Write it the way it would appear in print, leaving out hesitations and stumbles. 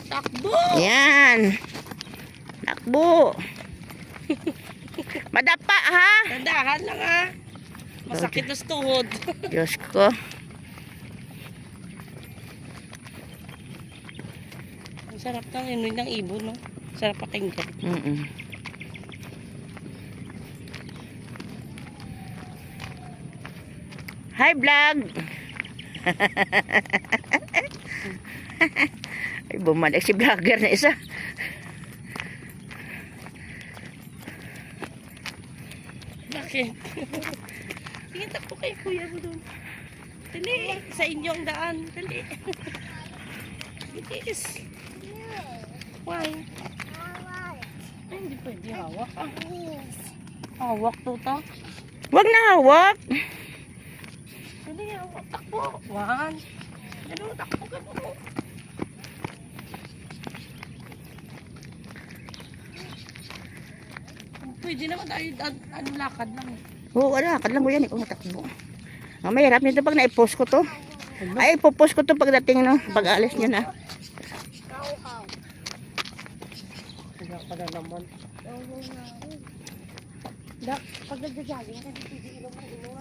Takbo! Yan. Takbo. Madapa ha? Dandahan lang ha. Masakit na sa tuhod. Diyos ko. Ang sarap ng inoy ng ibon, no? Sarap pakinggan. Hi vlog. Ay, bumalik si vlogger na isa. Bakit? Tingin takbo kay kuya mo doon. Dali, sa inyong daan. Dali. Bitis. Why? Ay, hindi pwede hawak. Hawak to ta. Wag na hawak. Dali, hawak. Takbo. One. Dali, takbo ka mo. Pwede naman tayo, ano lakad lang eh. Oo, lakad lang ko yan. Ikaw matakbo. Mahirap nito pag na-post ko to. Ay, ipopost ko to pagdating, no? Pag-alis nyo na. Wala ka na naman. Pag nagja-jogging ka, hindi ilong mo.